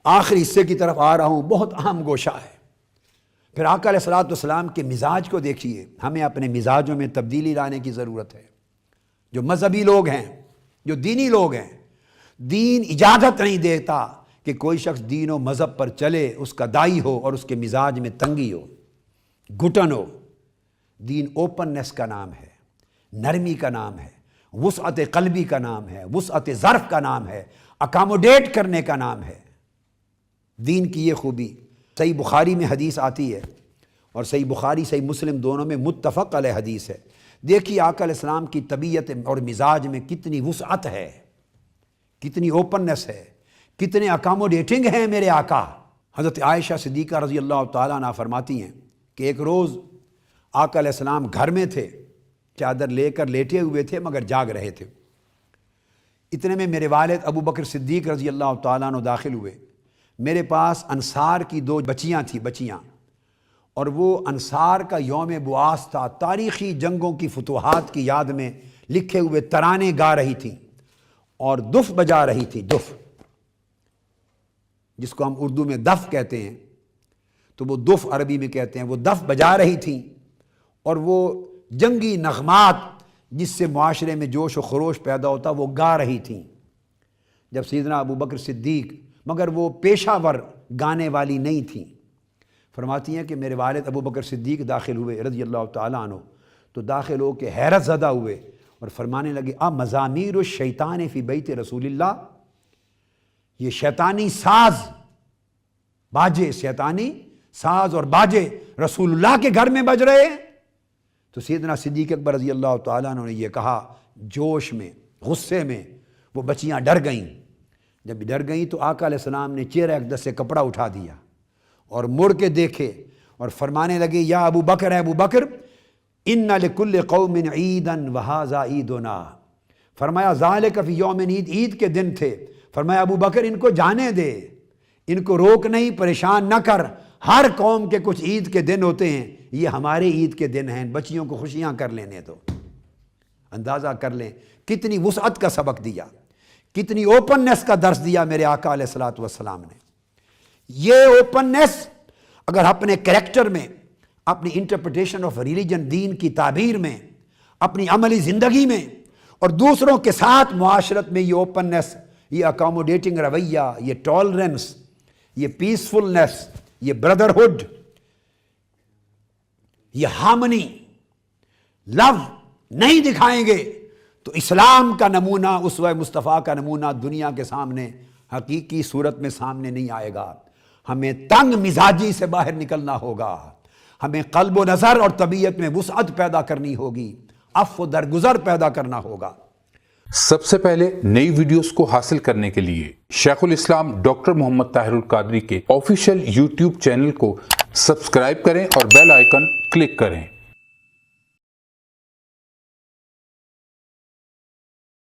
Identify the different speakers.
Speaker 1: آخری حصے کی طرف آ رہا ہوں، بہت اہم گوشہ ہے۔ پھر آقا علیہ الصلوۃ والسلام کے مزاج کو دیکھیے، ہمیں اپنے مزاجوں میں تبدیلی لانے کی ضرورت ہے۔ جو مذہبی لوگ ہیں، جو دینی لوگ ہیں، دین اجازت نہیں دیتا کہ کوئی شخص دین و مذہب پر چلے، اس کا دائی ہو اور اس کے مزاج میں تنگی ہو، گھٹن ہو۔ دین اوپننس کا نام ہے، نرمی کا نام ہے، وسعت قلبی کا نام ہے، وسعت ظرف کا نام ہے، اکاموڈیٹ کرنے کا نام ہے۔ دین کی یہ خوبی صحیح بخاری میں حدیث آتی ہے، اور صحیح بخاری صحیح مسلم دونوں میں متفق علیہ حدیث ہے۔ دیکھیے آقا علیہ السلام کی طبیعت اور مزاج میں کتنی وسعت ہے، کتنی اوپننس ہے، کتنے اکاموڈیٹنگ ہیں میرے آقا۔ حضرت عائشہ صدیقہ رضی اللہ تعالیٰ عنہ فرماتی ہیں کہ ایک روز آقا علیہ السلام گھر میں تھے، چادر لے کر لیٹے ہوئے تھے مگر جاگ رہے تھے۔ اتنے میں میرے والد ابو بکر صدیق رضی اللہ تعالیٰ عنہ داخل ہوئے۔ میرے پاس انصار کی 2 بچیاں، اور وہ انصار کا یوم بعاث تھا، تاریخی جنگوں کی فتوحات کی یاد میں لکھے ہوئے ترانے گا رہی تھیں اور دف بجا رہی تھی، دف جس کو ہم اردو میں دف کہتے ہیں، تو وہ دف عربی میں کہتے ہیں، وہ دف بجا رہی تھیں، اور وہ جنگی نغمات جس سے معاشرے میں جوش و خروش پیدا ہوتا وہ گا رہی تھیں۔ جب سیدنا ابو بکر صدیق، مگر وہ پیشہ ور گانے والی نہیں تھیں، فرماتی ہیں کہ میرے والد ابو بکر صدیق داخل ہوئے رضی اللہ تعالیٰ عنہ، تو داخل ہو کے حیرت زدہ ہوئے اور فرمانے لگے مزامیر الشیطان فی بیت رسول اللہ، یہ شیطانی ساز باجے، شیطانی ساز اور باجے رسول اللہ کے گھر میں بج رہے ہیں۔ تو سیدنا صدیق اکبر رضی اللہ تعالیٰ عنہ نے یہ کہا، جوش میں، غصے میں وہ بچیاں ڈر گئیں۔ جب ڈر گئیں تو آقا علیہ السلام نے چہرہ اقدس سے کپڑا اٹھا دیا اور مڑ کے دیکھے اور فرمانے لگے، یا ابو بکر، ہے ابو بکر، ان لکل قوم عیدا وہذا عیدنا، فرمایا ذالک فی یوم عید، عید کے دن تھے، فرمایا ابو بکر ان کو جانے دے، ان کو روک نہیں، پریشان نہ کر، ہر قوم کے کچھ عید کے دن ہوتے ہیں، یہ ہمارے عید کے دن ہیں، بچیوں کو خوشیاں کر لینے دو۔ اندازہ کر لیں کتنی وسعت کا سبق دیا، کتنی اوپننس کا درس دیا میرے آقا علیہ الصلوۃ والسلام نے۔ یہ اوپننس اگر اپنے کریکٹر میں، اپنی انٹرپریٹیشن آف ریلیجن، دین کی تعبیر میں، اپنی عملی زندگی میں اور دوسروں کے ساتھ معاشرت میں یہ اوپننس، یہ اکاموڈیٹنگ رویہ، یہ ٹالرنس، یہ پیسفلنس، یہ بردرہڈ، یہ ہارمنی، لو نہیں دکھائیں گے تو اسلام کا نمونہ، اسوہ مصطفیٰ کا نمونہ دنیا کے سامنے حقیقی صورت میں سامنے نہیں آئے گا۔ ہمیں تنگ مزاجی سے باہر نکلنا ہوگا، ہمیں قلب و نظر اور طبیعت میں وسعت پیدا کرنی ہوگی، عفو درگزر پیدا کرنا ہوگا۔
Speaker 2: سب سے پہلے نئی ویڈیوز کو حاصل کرنے کے لیے شیخ الاسلام ڈاکٹر محمد طاہر القادری کے آفیشیل یوٹیوب چینل کو سبسکرائب کریں اور بیل آئیکن کلک کریں۔